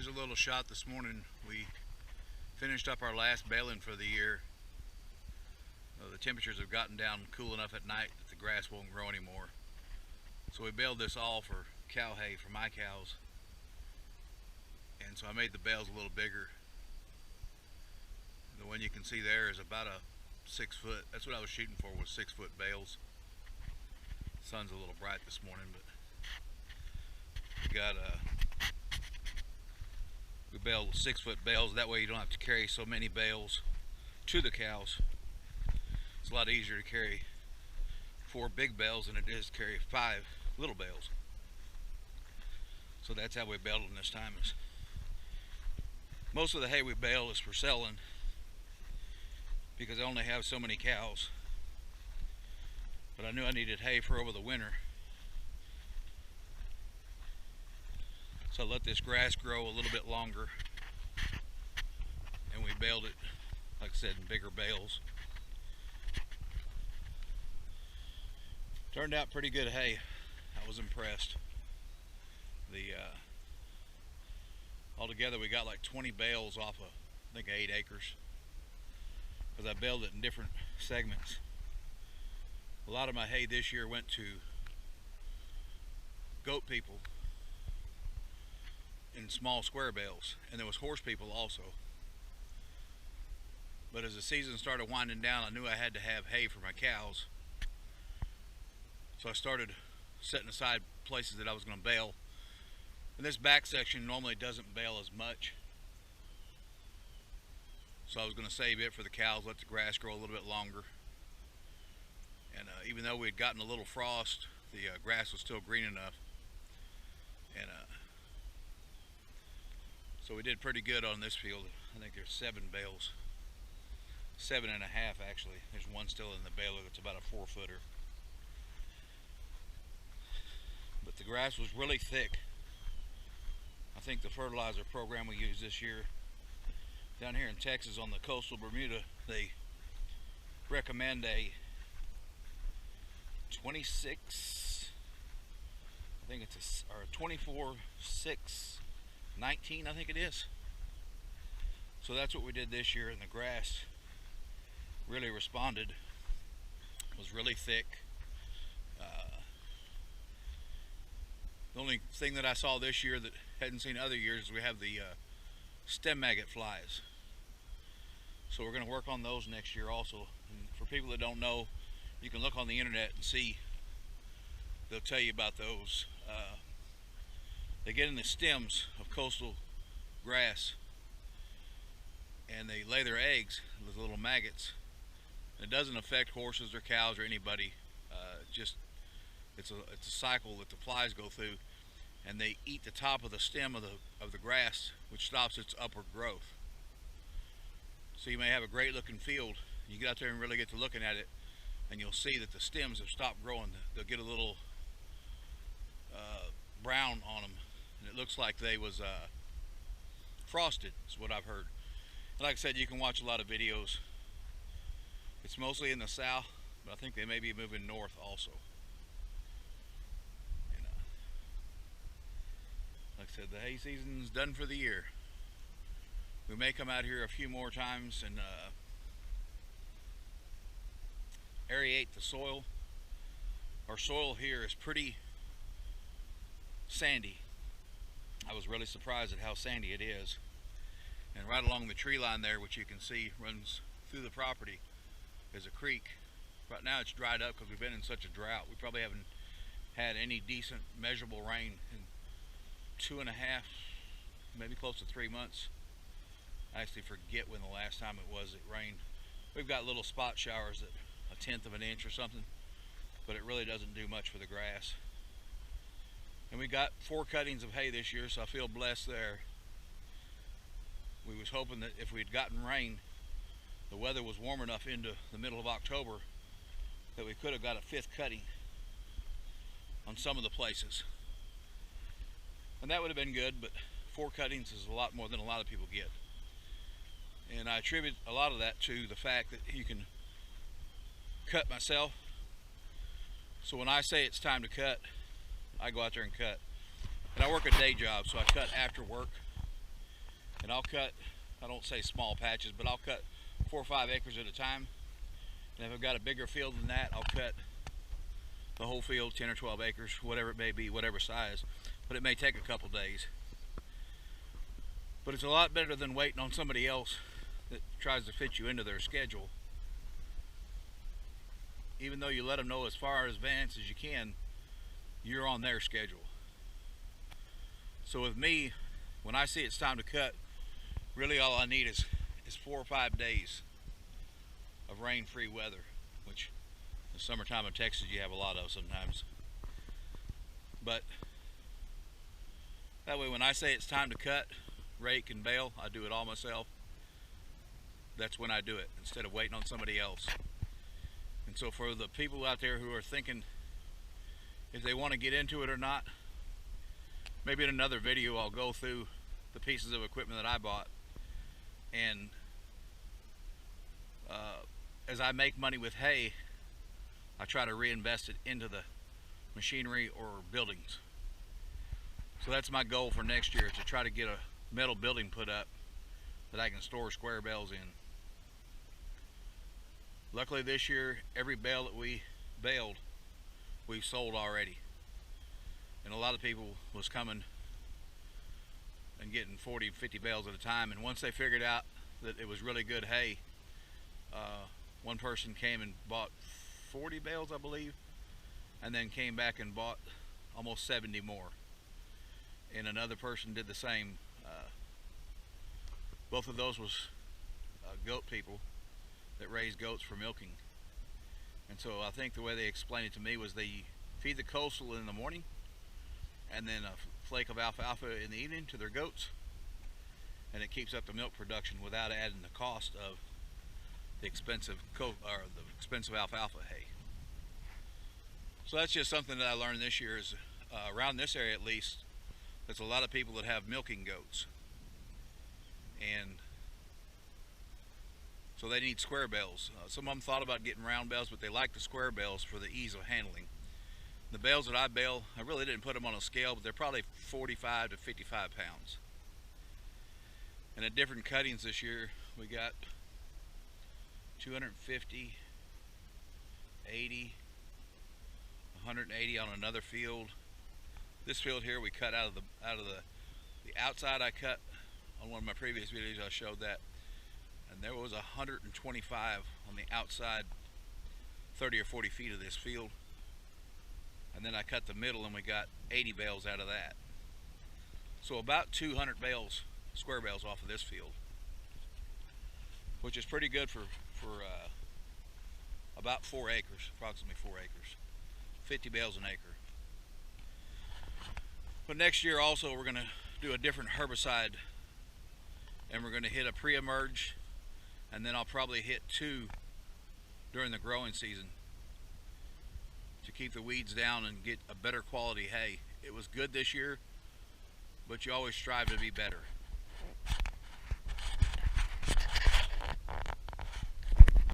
Here's a little shot this morning. We finished up our last baling for the year. The temperatures have gotten down cool enough at night that the grass won't grow anymore. So we baled this all for cow hay for my cows. And so I made the bales a little bigger. The one you can see there is about a 6 foot. That's what I was shooting for, was 6 foot bales. The sun's a little bright this morning, but we got we baled 6 foot bales. That way you don't have to carry so many bales to the cows. It's a lot easier to carry 4 big bales than it is to carry 5 little bales. So that's how we baled them this time. Is most of the hay we bale is for selling, because I only have so many cows. But I knew I needed hay for over the winter, so I let this grass grow a little bit longer, and we baled it, like I said, in bigger bales. Turned out pretty good hay. I was impressed. Altogether we got like 20 bales off of, I think, 8 acres, because I baled it in different segments. A lot of my hay this year went to goat people in small square bales, and there was horse people also. But as the season started winding down, I knew I had to have hay for my cows, so I started setting aside places that I was going to bale. And this back section normally doesn't bale as much, so I was going to save it for the cows, let the grass grow a little bit longer. And even though we had gotten a little frost, the grass was still green enough, and so we did pretty good on this field. I think there's 7 bales, 7.5 actually. There's one still in the baler that's about a 4-footer. But the grass was really thick. I think the fertilizer program we used this year down here in Texas on the coastal Bermuda, they recommend a 26, I think it's or 24, 6, 19, I think it is. So that's what we did this year, and the grass really responded. It was really thick. The only thing that I saw this year that hadn't seen other years is we have the stem maggot flies. So we're going to work on those next year also. And for people that don't know, you can look on the internet and see. They'll tell you about those. They get in the stems of coastal grass, and they lay their eggs with little maggots. It doesn't affect horses or cows or anybody. It's a cycle that the flies go through, and they eat the top of the stem of the grass, which stops its upward growth. So you may have a great looking field. You get out there and really get to looking at it, and you'll see that the stems have stopped growing. They'll get a little brown on them, and it looks like they was frosted, is what I've heard. And like I said, you can watch a lot of videos. It's mostly in the south, but I think they may be moving north also. And like I said, the hay season's done for the year. We may come out here a few more times and aerate the soil. Our soil here is pretty sandy. I was really surprised at how sandy it is. And right along the tree line there, which you can see runs through the property, is a creek. Right now it's dried up because we've been in such a drought. We probably haven't had any decent measurable rain in 2.5, maybe close to 3 months. I actually forget when the last time it was it rained. We've got little spot showers that 1/10 of an inch or something, but it really doesn't do much for the grass. And we got 4 cuttings of hay this year, so I feel blessed there. We was hoping that if we'd gotten rain, the weather was warm enough into the middle of October that we could have got a 5th cutting on some of the places. And that would have been good, but 4 cuttings is a lot more than a lot of people get. And I attribute a lot of that to the fact that you can cut myself. So when I say it's time to cut, I go out there and cut. And I work a day job, so I cut after work. And I'll cut, I don't say small patches, but I'll cut 4 or 5 acres at a time. And if I've got a bigger field than that, I'll cut the whole field, 10 or 12 acres, whatever it may be, whatever size. But it may take a couple days. But it's a lot better than waiting on somebody else that tries to fit you into their schedule. Even though you let them know as far in advance as you can, you're on their schedule. So with me, when I see it's time to cut, really all I need is 4 or 5 days of rain-free weather, which in the summertime in Texas you have a lot of sometimes. But that way when I say it's time to cut, rake and bale, I do it all myself. That's when I do it, instead of waiting on somebody else. And so for the people out there who are thinking if they want to get into it or not, maybe in another video I'll go through the pieces of equipment that I bought, and as I make money with hay, I try to reinvest it into the machinery or buildings. So that's my goal for next year, to try to get a metal building put up that I can store square bales in. Luckily this year, every bale that we baled, we've sold already. And a lot of people was coming and getting 40, 50 bales at a time. And once they figured out that it was really good hay, one person came and bought 40 bales, I believe, and then came back and bought almost 70 more. And another person did the same. Both of those was goat people that raise goats for milking. And so I think the way they explained it to me was they feed the coastal in the morning and then a flake of alfalfa in the evening to their goats, and it keeps up the milk production without adding the cost of the expensive alfalfa hay. So that's just something that I learned this year, is around this area at least, there's a lot of people that have milking goats, and so they need square bales. Some of them thought about getting round bales, but they like the square bales for the ease of handling. The bales that I bale, I really didn't put them on a scale, but they're probably 45 to 55 pounds. And at different cuttings this year, we got 250, 80, 180 on another field. This field here we cut out of the outside. I cut on one of my previous videos, I showed that, and there was 125 on the outside 30 or 40 feet of this field. And then I cut the middle and we got 80 bales out of that. So about 200 bales, square bales off of this field, which is pretty good for about 4 acres, approximately 4 acres, 50 bales an acre. But next year also we're going to do a different herbicide, and we're going to hit a pre-emerge, and then I'll probably hit 2 during the growing season to keep the weeds down and get a better quality hay. It was good this year, but you always strive to be better.